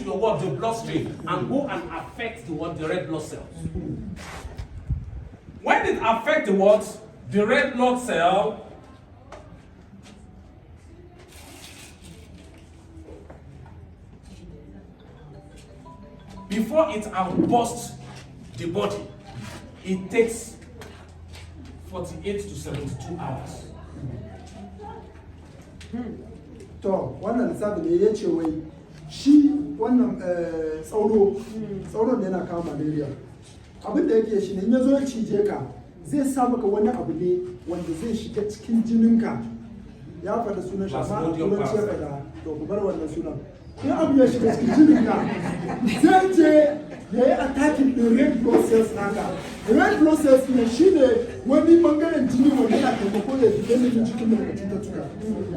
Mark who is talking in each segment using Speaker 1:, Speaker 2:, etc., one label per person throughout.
Speaker 1: into your what, the bloodstream, and go and affect the what, the red blood cells. When it affects the what, the red blood cell, before it outbursts the body, it takes 48 to 72 hours.
Speaker 2: To wannan lissafin ne ya ce wai shi wannan tsauron da yana kawo malaria. Abin da yake shi ne in ya zo ya cije ka zai sa maka wani abu ne wanda zai shiga cikin jininka. Ya faɗa sunan shi amma a turanci ya faɗa to ku bar wannan sunan. In abu ya shiga cikin jininka zai je ya yi attacking the red blood cells naka. Red blood cells ne shi ne wani bangaren jini wanda yana taimako da defending cikin daga cututtuka.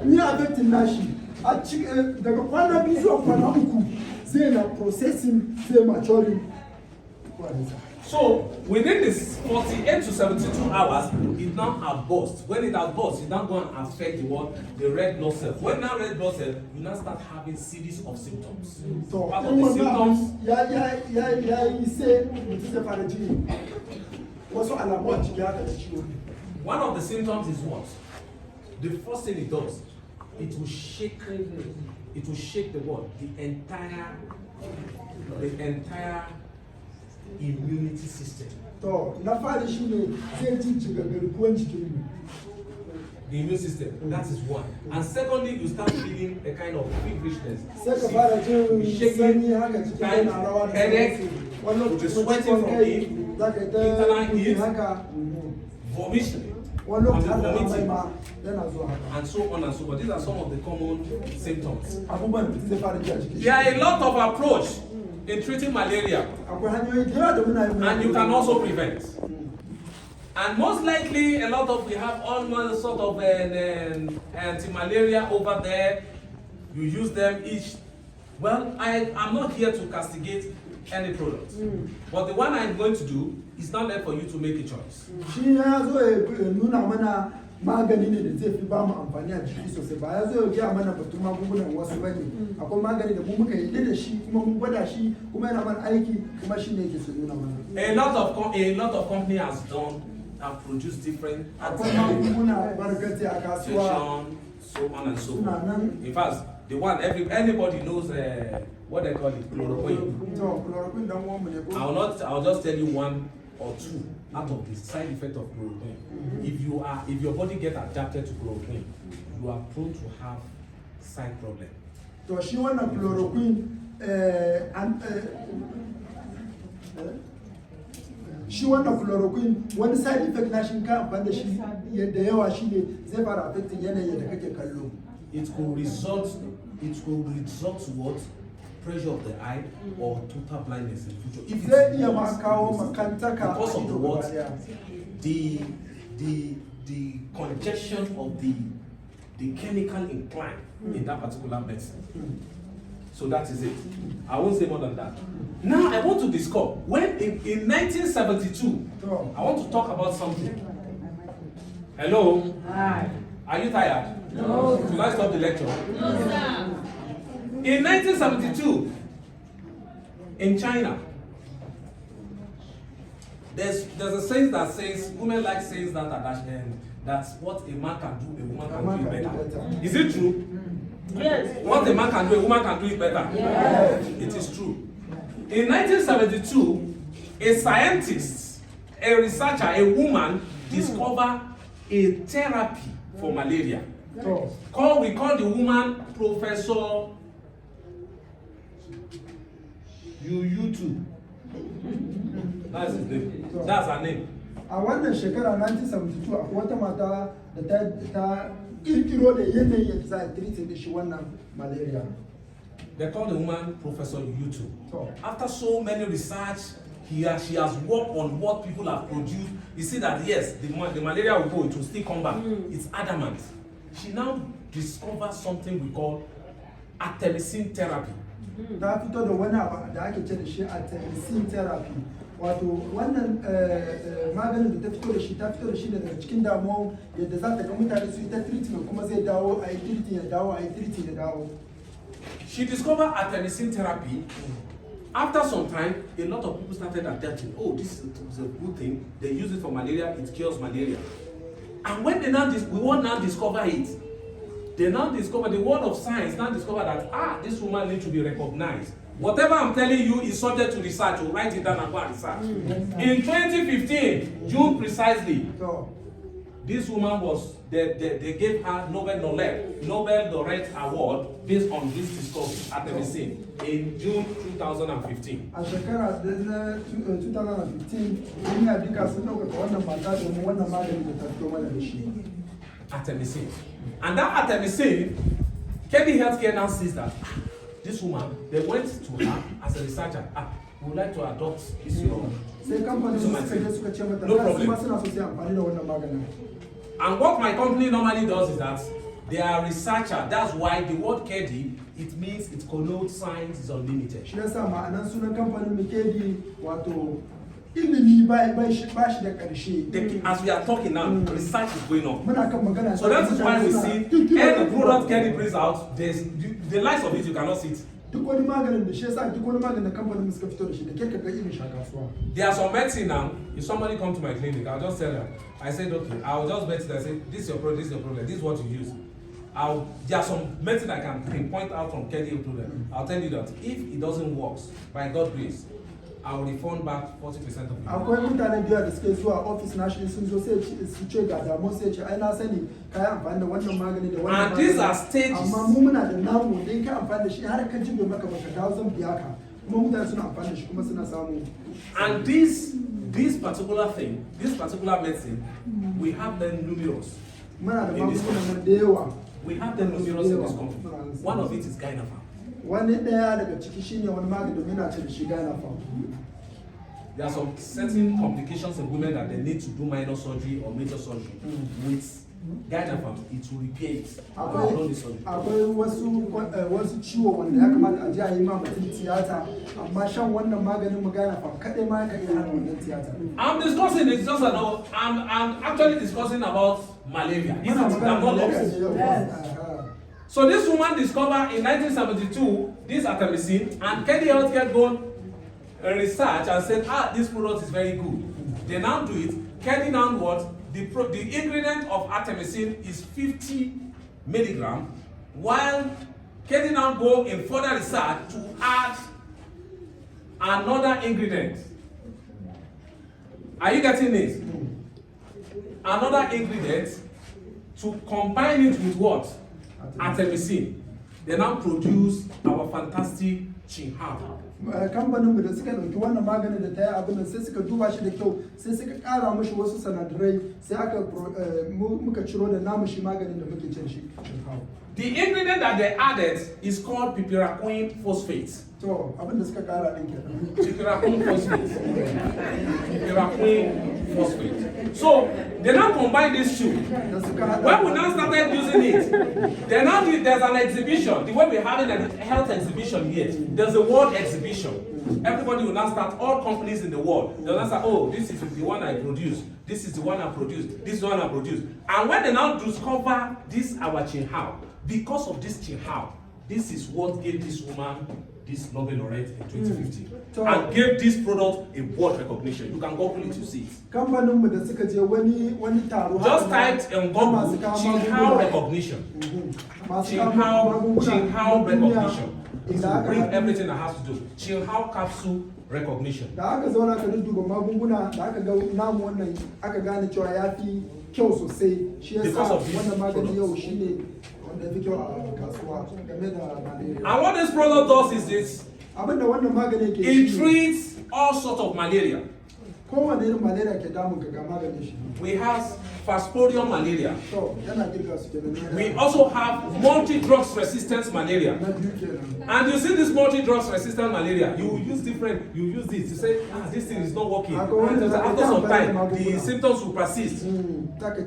Speaker 2: Ni affecting nashi a daga kwana 2 zuwa kwana 3 zai na processing zai maturing.
Speaker 1: So within this 48 to 72 hours, it now outbursts. When it outbursts, it now go and affect the what? The red blood cells. When now red blood cells, you now start having series of symptoms.
Speaker 2: So
Speaker 1: part of the symptoms. One of the symptoms is what? The first thing it does, it will shake the what? The entire immunity system. The immune system, that is one. And secondly, you start feeling a kind of feverishness. Shaking, headache, you'll be sweating from it, internal heat, vomiting, and so on and so forth. These are some of the common symptoms. There are a lot of approach in treating malaria, and you can also prevent. And most likely, a lot of we have all sort of anti-malaria over there. You use them each. Well, I'm not here to castigate any product, but the one I'm going to do is not there for you to make a choice.
Speaker 2: Magani ne da zai fi ba mu amfani a jiki sosai ba ya zo ya gaya mana batun magungunan wasu bane akwai magani da mu muka yi da shi kuma mun gwada shi kuma yana mana aiki kuma shi ne yake so nuna mana.
Speaker 1: A lot of company has done and produced different
Speaker 2: magunguna barkati a kasuwa
Speaker 1: so on and so on. In fact, the one anybody knows what they call it, chloroquine. I'll just tell you one or two out of the side effect of chloroquine. If your body gets adapted to chloroquine, you are prone to have side problem.
Speaker 2: So she want a chloroquine she want a chloroquine one side effect na shin ka amfani da shi yadda yawa shine zai fara affecting yanayin da kake kallo.
Speaker 1: It could result to what? Pressure of the eye or total blindness in the future. If it's because of the what? The congestion of the chemical incline in that particular medicine. So that is it. I won't say more than that. Now I want to discuss when in 1972. I want to talk about something. Hello.
Speaker 3: Hi.
Speaker 1: Are you tired?
Speaker 3: No.
Speaker 1: Should I stop the lecture?
Speaker 3: No, sir.
Speaker 1: In 1972, in China, there's a saying that says women like saying that's what a man can do, a woman can do it better. Is it true?
Speaker 3: Yes.
Speaker 1: What a man can do, a woman can do it better.
Speaker 3: Yes.
Speaker 1: It is true. In 1972, a scientist, a researcher, a woman discovered a therapy for malaria. We call the woman Professor YouTube. That's his name. That's her name.
Speaker 2: A wannan shekara 1972 akwai wata mata da ta kirkiro da yanayin yadda za a treat da shi wannan malaria.
Speaker 1: They call the woman Professor YouTube. After so many research, she has worked on what people have produced. You see that yes, the malaria will go, it will still come back. It's adamant. She now discovered something we call artemisinin therapy.
Speaker 2: Ta fito da wani abu da ake ce da shi artemisinin therapy. Wato wannan maganin da ta fito da shi daga cikin damuwa yadda za ta ga mutane su yi ta treatment kuma zai dawo a yi treating ya dawo a yi treating ya dawo.
Speaker 1: She discovered artemisinin therapy. After some time, a lot of people started adapting. Oh, this is a good thing. They use it for malaria. It cures malaria. And when we want now discover it, they now discover, the world of science now discover that this woman needs to be recognized. Whatever I'm telling you is subject to research. You write it down and go and research. In 2015, June precisely, this woman was, they gave her Nobel Laureate Award based on this discovery at the scene in June 2015.
Speaker 2: A shekara 2015, ina duka sun dauka wannan mata domin wannan magani da ta fito mana da shi.
Speaker 1: Artemisinin. And that artemisinin, Kedi Healthcare now sees that this woman, they went to her as a researcher. We would like to adopt this your.
Speaker 2: Sai kamfanin suka je suka ce mata,
Speaker 1: no problem.
Speaker 2: Suna so sai amfani da wannan maganin.
Speaker 1: And what my company normally does is that they are researcher. That's why the word Kedi, it means it connotes science is unlimited.
Speaker 2: Shi yasa ma'anan sunan kamfanin mu Kedi wato ilimi ba shi da ƙarshe.
Speaker 1: As we are talking now, research is going on.
Speaker 2: Muna kan magana.
Speaker 1: So that is why we see any product Kedi brings out, there's the likes of it you cannot see it.
Speaker 2: Duk wani maganin da shi yasa duk wani maganin da kamfanin mu suka fito da shi da ke ka ga irin shi a kasuwa.
Speaker 1: There are some medicine now. If somebody come to my clinic, I'll just tell them. I said, okay, I'll just bet it. I say, this is your product, this is your problem, this is what you use. There are some medicine I can pinpoint out from Kedi to them. I'll tell you that if it doesn't work, by God's grace, I will refund back 40% of it.
Speaker 2: Akwai mutanen biyar da suke zuwa office na shi sun zo sai su ce ga damu sai ce ai na sani kai amfani da wannan magani da wannan magani.
Speaker 1: And these are stages.
Speaker 2: Amma mu muna da namu da kai amfani da shi har ka jibe maka baka dawo zan biya ka. Kuma mutane suna amfani da shi kuma suna samu.
Speaker 1: And this particular thing, this particular medicine, we have them numerous.
Speaker 2: Muna da magunguna da yawa.
Speaker 1: We have them numerous in this company. One of it is Gynafarm.
Speaker 2: Wani daya daga ciki shine wani magani da muna ce da shi Gynafarm.
Speaker 1: There are some certain complications in women that they need to do minor surgery or major surgery. With Gynafarm, it will repair it.
Speaker 2: Akwai wasu ciwo wanda ya kamata a ji a yi ma mutum tiyata, amma shan wannan maganin mu Gynafarm kadai ma ka iya hana wannan tiyata.
Speaker 1: I'm discussing it just now. I'm actually discussing about malaria. So this woman discovered in 1972 this artemisinin, and Kedi Healthcare go research and said, this product is very good. They now do it. Kedi now what? The ingredient of artemisinin is 50 milligram, while Kedi now go in further research to add another ingredient. Are you getting this? Another ingredient to combine it with what? Artemisinin. They now produce our fantastic Chinhao.
Speaker 2: Kamfanin mu da suka dauki wannan maganin da ta yi abin sai suka duba shi da kyau sai suka ƙara mashi wasu sanadarai sai aka muka ciro da namu shi maganin da muke cin shi.
Speaker 1: The ingredient that they added is called piperaquine phosphate.
Speaker 2: To abin da suka ƙara din kenan.
Speaker 1: Piperaquine phosphate. Piperaquine phosphate. So they now combine these two. When we now started using it, there's an exhibition. The way we're having a health exhibition here, there's a world exhibition. Everybody will now start, all companies in the world, they'll now say, oh, this is the one I produce, this is the one I produce, this is the one I produce. And when they now discover this our Chinhao, because of this Chinhao, this is what gave this woman this Nobel laureate in 2015 and gave this product a world recognition. You can Google it to see it. Just type in Google Chinhao recognition. Chinhao recognition. It will bring everything that has to do. Chinhao capsule recognition.
Speaker 2: Da aka zauna ka duba magunguna da aka ga namu wannan aka gane cewa ya fi kyau sosai shi yasa wannan magani yau shine wanda fi kyau a kasuwa game da malaria.
Speaker 1: And what this product does is this.
Speaker 2: Abinda wannan magani ke
Speaker 1: it treats all sorts of malaria.
Speaker 2: Kowane irin malaria ke damun ka ga maganin shi.
Speaker 1: We have Fastpodium malaria.
Speaker 2: To yana kirga su kenan.
Speaker 1: We also have multi-drugs resistant malaria. And you see this multi-drugs resistant malaria, you use this, you say, this thing is not working. After some time, the symptoms will persist. Let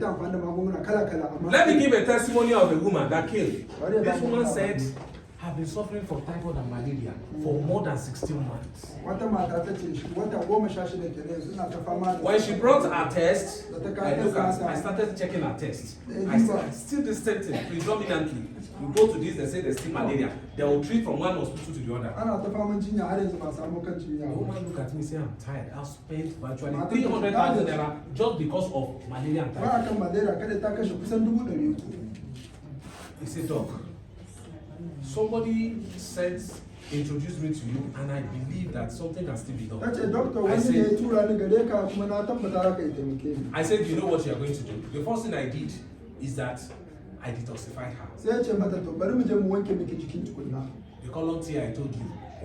Speaker 1: me give a testimony of a woman that killed. This woman said, have been suffering from typhoid and malaria for more than 16 months. When she brought her test, I started checking her test. I said, still the same thing, predominantly. You go to this, they say there's still malaria. They will treat from one hospital to the other. The woman look at me and say, I'm tired. I've spent virtually 300,000 naira just because of malaria and typhoid. He said, Doc, somebody introduced me to you, and I believe that something can still be done. I said, you know what you are going to do? The first thing I did is that I detoxified her. The colon tea I told you. I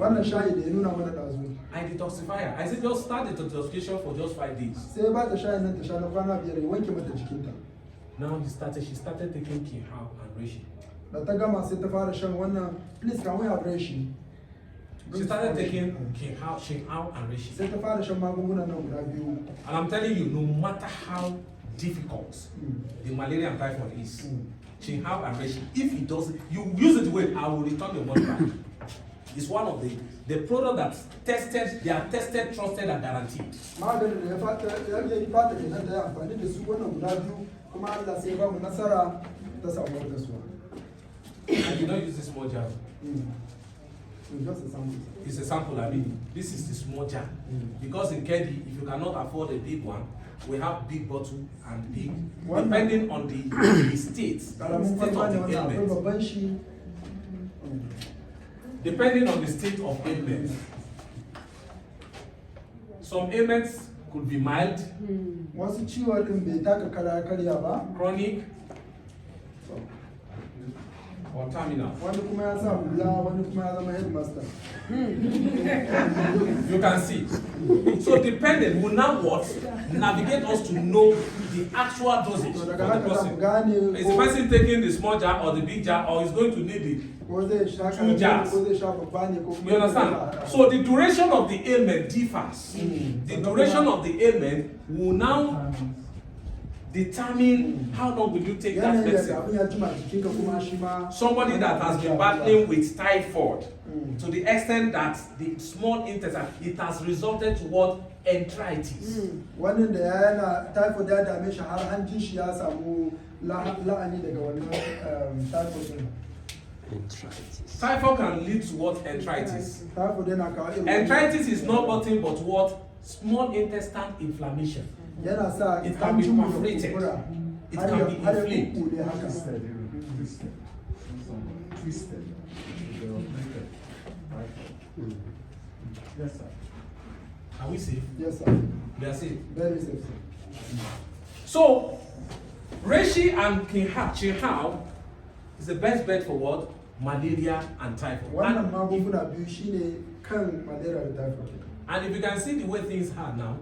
Speaker 1: detoxified her. I said, just start the detoxification for just 5 days. Now she started taking Kinhao and Reishi. She started taking Kinhao and Reishi. And I'm telling you, no matter how difficult the malaria and typhoid is, Kinhao and Reishi, if it doesn't, you use it well, I will return your money back. It's one of the product that's tested, they are tested, trusted, and guaranteed. I did not use this small jar. It's a sample, I mean. This is the small jar. Because in Kedi, if you cannot afford a big one, we have big bottle and big, depending on the state of the ailment. Depending on the state of ailment. Some ailments could be mild, chronic, or terminal. You can see. So dependent will now navigate us to know the actual dosage of the person. Is the person taking the small jar or the big jar, or is going to need the 2 jars? You understand? So the duration of the ailment differs. The duration of the ailment will now determine how long will you take that medicine. Somebody that has been battling with typhoid to the extent that the small intestine, it has resulted to what? Enteritis. Typhoid can lead to what? Enteritis. Enteritis is not nothing but what? Small intestine inflammation. It can be perforated. It can be inflamed.
Speaker 2: Yes, sir.
Speaker 1: Are we safe?
Speaker 2: Yes, sir.
Speaker 1: We are safe.
Speaker 2: Very safe, sir.
Speaker 1: So, Reishi and Kinhao is the best bet for what? Malaria and typhoid. And if you can see the way things are now,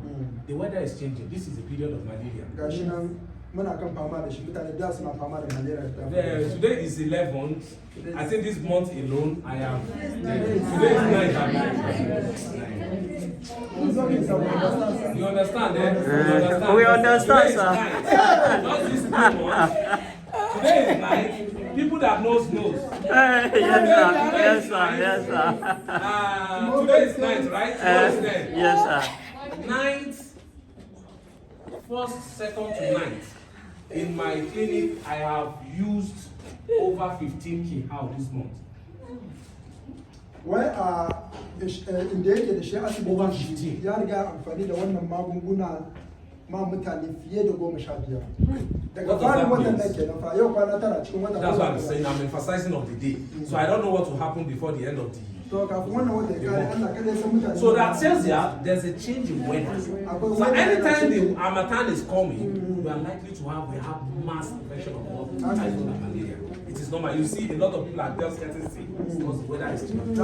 Speaker 1: the weather is changing. This is the period of malaria. Today is 11th. I think this month alone, I have. Today is 9th. You understand, eh? You understand?
Speaker 4: We understand, sir.
Speaker 1: Not this month. Today is 9th. People that knows.
Speaker 4: Yes, sir.
Speaker 1: Today is 9th, right?
Speaker 4: Yes, sir.
Speaker 1: 9th, 1st, 2nd to 9th. In my clinic, I have used over 15 Kinhao this month.
Speaker 2: Why in da yake da shi asibiti ya riga amfani da wannan magunguna ma mutane fiye da 15. Daga farin wannan nan kenan fa yau kwana tara cikin wannan.
Speaker 1: That's what I'm saying. I'm emphasizing of the day. So I don't know what will happen before the end of the year.
Speaker 2: So
Speaker 1: that tells you there's a change in weather. So anytime the Harmattan is coming, we are likely to have mass infection of typhoid and malaria. It is normal. You see a lot of people are just getting sick because the weather is changing.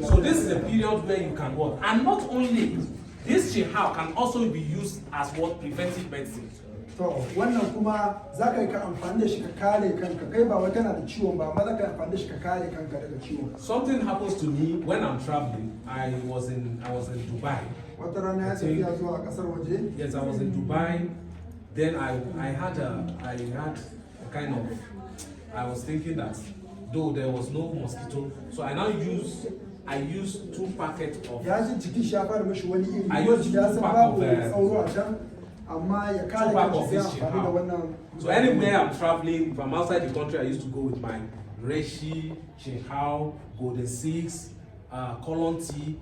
Speaker 1: So this is a period where you can work. And not only this Kinhao can also be used as what? Preventive medicine.
Speaker 2: To wannan kuma za ka yi ka amfani da shi ka kare kanka kai ba wai kana da ciwon ba amma za ka yi amfani da shi ka kare kanka daga ciwon.
Speaker 1: Something happens to me when I'm traveling. I was in Dubai.
Speaker 2: Wata rana ya tafiya zuwa kasar waje.
Speaker 1: Yes, I was in Dubai. Then I had a kind of, I was thinking that though there was no mosquito. So I use 2 packets of.
Speaker 2: Ya ji jiki shi ya fara mishi wani iri.
Speaker 1: I use
Speaker 2: ya
Speaker 1: 2
Speaker 2: san
Speaker 1: pack
Speaker 2: babu
Speaker 1: of.
Speaker 2: sauro a can, amma ya kare kanshi zai amfani da wannan.
Speaker 1: So anywhere I'm traveling, if I'm outside the country, I used to go with my Reishi, Chinhao, Golden Six, Colon Tea,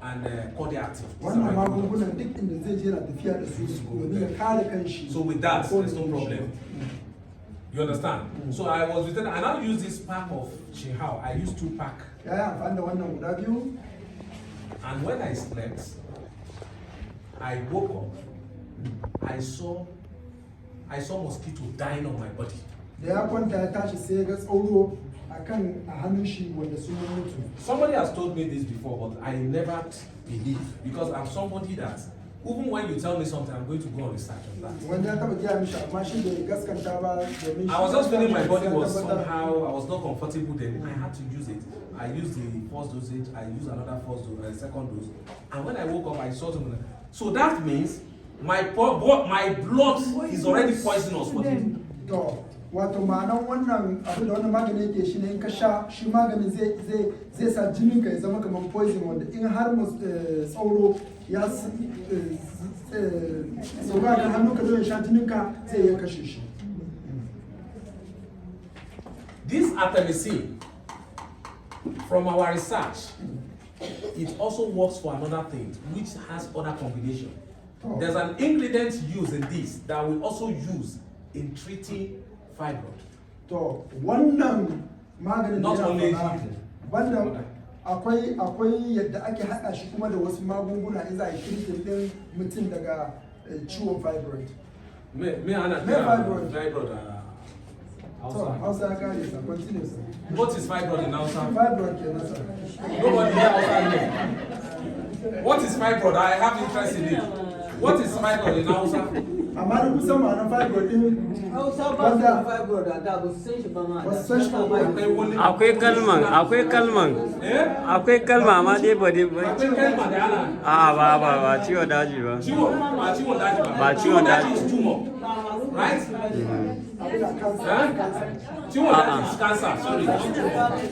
Speaker 1: and Cordiactive.
Speaker 2: Wannan magungunan duk inda zai je na tafiya da su domin ya kare kanshi.
Speaker 1: So with that, there's no problem. You understand? So I was with them, and I use this pack of Chinhao. I use 2 pack.
Speaker 2: Ya yi amfani da wannan guda biyu.
Speaker 1: And when I slept, I woke up. I saw mosquito dying on my body.
Speaker 2: Da ya kwanta ya tashi sai ya ga tsauro a hannun shi wanda sun mutu.
Speaker 1: Somebody has told me this before, but I never believe, because I'm somebody that even when you tell me something, I'm going to go and research on that.
Speaker 2: Wanda ya taba gaya mishi amma shi bai gaskanta ba domin
Speaker 1: I was just feeling my body was somehow, I was not comfortable then. I had to use it. I used the first dosage, I used another second dose. And when I woke up, I saw something. So that means my blood is already poisonous for them.
Speaker 2: Wato ma'anar wannan abu da wannan magani yake shi ne in ka sha shi maganin zai sa jinin ka ya zama kamar poison wanda in har tsauro ya sauka kan hannu ka zo ya sha jinin ka zai iya kashe shi.
Speaker 1: This artemisinin, from our research, it also works for another thing which has other combination. There's an ingredient used in this that we also use in treating fibroid.
Speaker 2: To wannan maganin
Speaker 1: not only
Speaker 2: banda akwai yadda ake haɗa shi kuma da wasu magunguna in za a yi treating din mutum daga ciwon fibroid.
Speaker 1: Me ana fibroid.
Speaker 2: Hausa ya kare sa, continue sir.
Speaker 1: What is fibroid in Hausa?
Speaker 2: Fibroid kenan sir.
Speaker 1: Nobody here Hausa know. What is fibroid? I have interest in it. What is fibroid in Hausa?
Speaker 2: Amma da kusan ma'anar fibroid din
Speaker 5: Hausa ba su fibroid a da ba su san shi ba ma.
Speaker 4: Akwai kalma ma dai ba dai ba. Ba ciwon daji ba. Ba ciwon daji.
Speaker 1: Is tumor, right? Cancer. Sorry.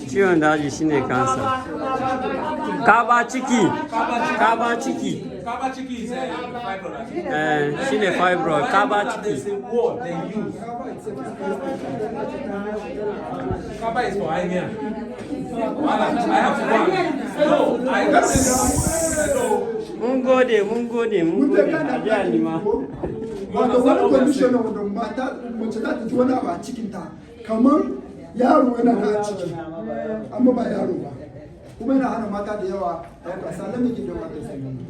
Speaker 4: Ciwon daji shine cancer. Kaba ciki.
Speaker 1: Kaba ciki is fibroid.
Speaker 4: Shine fibroid. Kaba ciki.
Speaker 1: There's a word they use. Kaba is for hernia. I have to go. No, I got this.
Speaker 4: Mun gode. A jiya ni ma.
Speaker 2: Wato wani condition wanda mace za ta ji wani abu a cikinta kamar yaro yana da a ciki amma ba yaro ba kuma yana hana mata da yawa ɗauka salami ke da mata sami.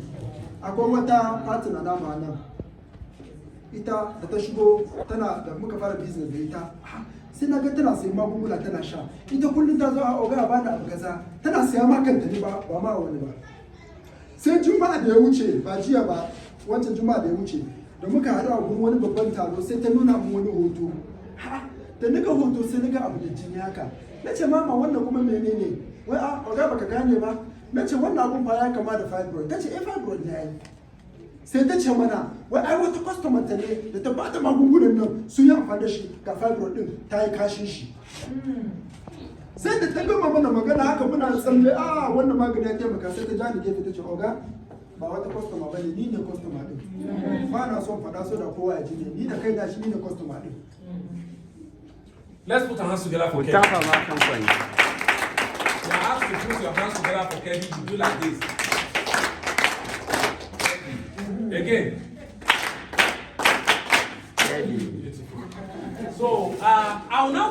Speaker 2: Akwai wata partner na ma nan ita da ta shigo tana da muka fara business da ita sai na ga tana sayan magunguna tana sha ita kullum ta zo a oga ba da abu kaza tana saya ma kanta ne ba ma wani ba. Sai juma'a da ya wuce ba jiya ba wancan juma'a da ya wuce da muka haɗu a gurin wani babban taro sai ta nuna mu wani hoto da nika hoto sai nika abu da jini haka na ce mama wannan kuma menene wai a oga baka gane ba na ce wannan abun fa ya kama da fibroid ta ce fibroid ne ai sai ta ce mana wai ai wata customer ta ne da ta bada magungunan nan sun yi amfani da shi ga fibroid din ta yi kashin shi sai da ta gama mana magana haka muna tsalle wannan magani ya taimaka sai ta ja ni gefe ta ce oga ba wata customer bane ni ne customer din ba na son faɗa so da kowa ya ji ne ni da kai da shi ni ne customer din.
Speaker 1: Let's put our hands together for Kedi.
Speaker 4: Tafa ma company.
Speaker 1: You have to put your hands together for Kedi. You do like this. Again.
Speaker 4: Kedi.
Speaker 1: Beautiful. So, I will now